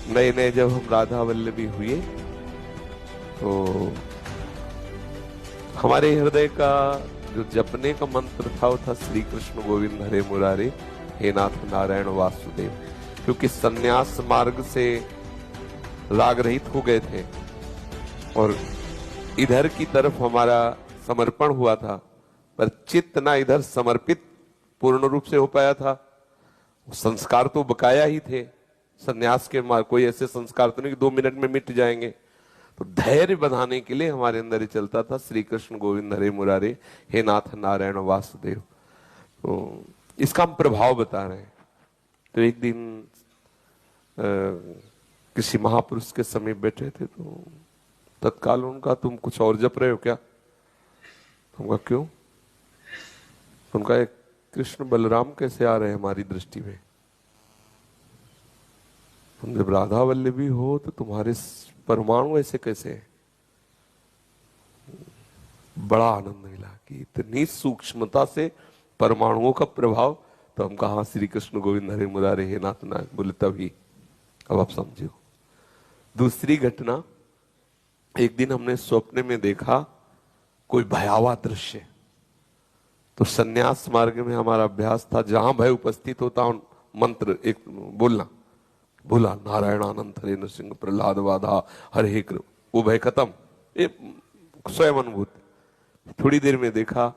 नए नए जब हम राधा वल्लभी हुए तो हमारे हृदय का जो जपने का मंत्र था वो था श्री कृष्ण गोविंद हरे मुरारे हे नाथ नारायण वासुदेव। क्योंकि सन्यास मार्ग से राग रहित हो गए थे और इधर की तरफ हमारा समर्पण हुआ था, पर चित्त ना इधर समर्पित पूर्ण रूप से हो पाया था। संस्कार तो बकाया ही थे सन्यास के मार्ग, कोई ऐसे संस्कार तो नहीं कि 2 मिनट में मिट जाएंगे। तो धैर्य बढ़ाने के लिए हमारे अंदर ही चलता था श्री कृष्ण गोविंद हरे मुरारे हे नाथ नारायण वासुदेव। तो इसका हम प्रभाव बता रहे हैं। तो एक दिन किसी महापुरुष के समीप बैठे थे तो तत्काल उनका तुम कुछ और जप रहे हो क्या? उनका क्यों? उनका एक कृष्ण बलराम कैसे आ रहे हैं हमारी दृष्टि में? तुम जब राधा वल्लभी हो तो तुम्हारे परमाणु ऐसे कैसे हैं? बड़ा आनंद मिला कि इतनी सूक्ष्मता से परमाणुओं का प्रभाव। तो हम कहा श्री कृष्ण गोविंद हरे मुरारे हे नाथ नारायण बोले तभी। अब आप समझो। दूसरी घटना, एक दिन हमने स्वप्न में देखा कोई भयावह दृश्य। तो सन्यास मार्ग में हमारा अभ्यास था जहां भय उपस्थित होता मंत्र एक बोलना, बोला नारायण अनंत हरे नृसिंह प्रहलाद वाधा हरे कृ, वो भय खत्म। ये स्वयं अनुभूत। थोड़ी देर में देखा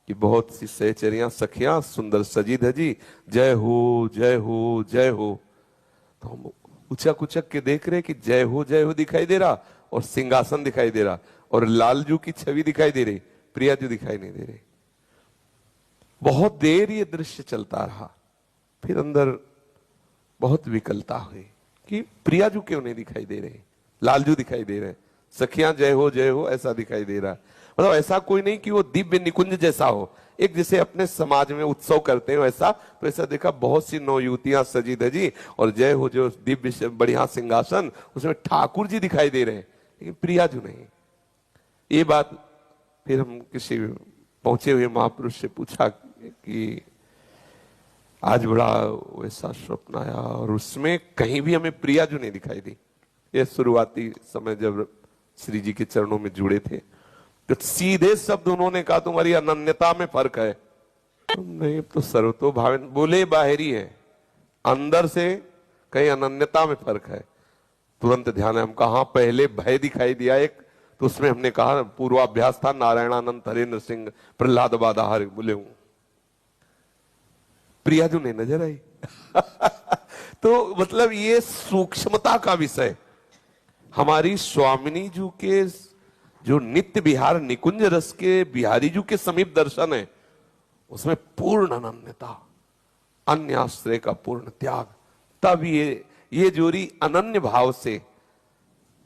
कि बहुत सी सहचरियां सखियां सुंदर सजी धजी जय हो जय हो जय हो। तो हम उचक उचक के देख रहे कि जय हो दिखाई दे रहा और सिंहासन दिखाई दे रहा और लालजू की छवि दिखाई दे रही, प्रियाजू दिखाई नहीं दे रही। बहुत देर ये दृश्य चलता रहा। फिर अंदर बहुत विकलता हुई कि प्रियाजू क्यों नहीं दिखाई दे रहे, लालजू दिखाई दे रहे, सखियां जय हो ऐसा दिखाई दे रहा। मतलब ऐसा कोई नहीं कि वो दिव्य निकुंज जैसा हो, एक जैसे अपने समाज में उत्सव करते हो ऐसा। तो ऐसा देखा बहुत सी नवयुवतियां सजी धजी और जय हो जो दिव्य बढ़िया सिंहासन, उसमें ठाकुर जी दिखाई दे रहे हैं लेकिन प्रियाजू नहीं। ये बात फिर हम किसी पहुंचे हुए महापुरुष से पूछा कि आज बड़ा वैसा स्वप्न आया और उसमें कहीं भी हमें प्रियाजू नहीं दिखाई दी। ये शुरुआती समय जब श्री जी के चरणों में जुड़े थे तो सीधे शब्द उन्होंने कहा तुम्हारी अनन्यता में फर्क है। नहीं तो सर्वतोभावन बोले बाहरी है, अंदर से कहीं अनन्यता में फर्क है। तुरंत ध्यान है, हम कहा पहले भय दिखाई दिया एक, तो उसमें हमने कहा पूर्वाभ्यास था नारायणानंद हरे नृसिंह प्रहलाद बाधा हरे, बोले हूं प्रियाजू नहीं नजर आई। तो मतलब ये सूक्ष्मता का विषय। हमारी स्वामिनी जी के जो नित्य विहार निकुंज रस के बिहारी जी के समीप दर्शन है, उसमें पूर्ण अनन्यता, अन्य आश्रय का पूर्ण त्याग। तब ये जोड़ी अनन्य भाव से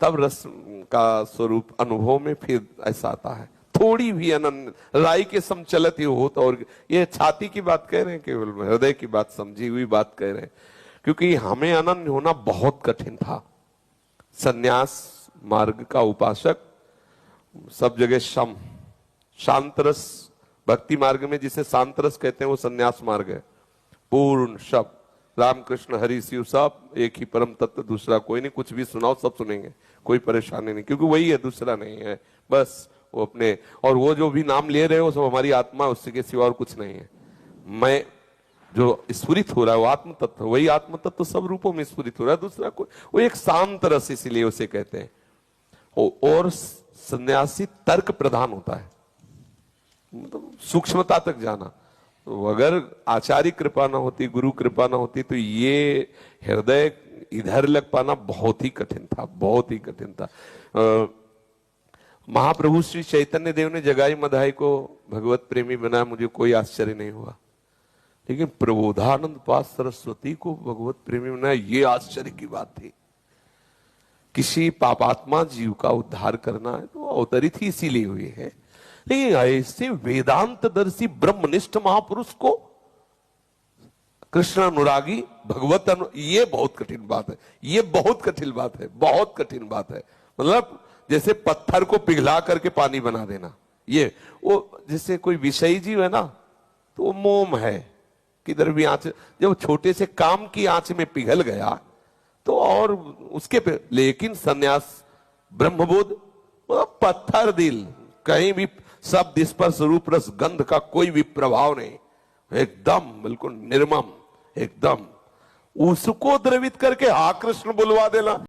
तब रस का स्वरूप अनुभव में फिर ऐसा आता है। थोड़ी भी अनन्य राई के सम चलत ही हो। तो और ये छाती की बात कह रहे हैं, केवल हृदय की बात समझी हुई बात कह रहे हैं। क्योंकि हमें अनन्य होना बहुत कठिन था। सन्यास मार्ग का उपासक सब जगह शांत रस, भक्ति मार्ग में जिसे शांत रस कहते हैं वो सन्यास मार्ग है। पूर्ण शब्द रामकृष्ण हरि शिव सब एक ही परम तत्व, दूसरा कोई नहीं। कुछ भी सुनाओ सब सुनेंगे, कोई परेशानी नहीं, क्योंकि वही है, दूसरा नहीं है। बस वो अपने, और वो जो भी नाम ले रहे हो सब हमारी आत्मा, उससे के सिवा और कुछ नहीं है। मैं जो स्फुरित हो रहा है वो आत्म तत्व, वही आत्म तत्व सब रूपों में स्फुरित हो रहा है, दूसरा कोई। वो एक शांत रस इसीलिए उसे कहते हैं। और सन्यासी तर्क प्रधान होता है, मतलब सूक्ष्मता तक जाना। तो अगर आचार्य कृपा ना होती, गुरु कृपा ना होती, तो ये हृदय इधर लग पाना बहुत ही कठिन था, बहुत ही कठिन था। महाप्रभु श्री चैतन्य देव ने जगाई मधाई को भगवत प्रेमी बनाया, मुझे कोई आश्चर्य नहीं हुआ। लेकिन प्रबोधानंद पाद सरस्वती को भगवत प्रेमी बनाया, ये आश्चर्य की बात थी। किसी पापात्मा जीव का उद्धार करना है तो अवतरित ही इसीलिए हुए है। लेकिन ऐसे वेदांत दर्शी ब्रह्मनिष्ठ महापुरुष को कृष्ण अनुरागी भगवत ये बहुत कठिन बात है। ये बहुत कठिन बात है, बहुत कठिन बात है। मतलब जैसे पत्थर को पिघला करके पानी बना देना। ये वो जैसे कोई विषयी जीव है ना, तो मोम है, किधर भी आंच, जब छोटे से काम की आंच में पिघल गया तो और उसके पे, लेकिन सन्यास ब्रह्मबोध पत्थर दिल, कहीं भी शब्द स्पर्श रूप रस गंध का कोई भी प्रभाव नहीं, एकदम बिल्कुल निर्मम, एकदम उसको द्रवित करके हा कृष्ण बुलवा देना।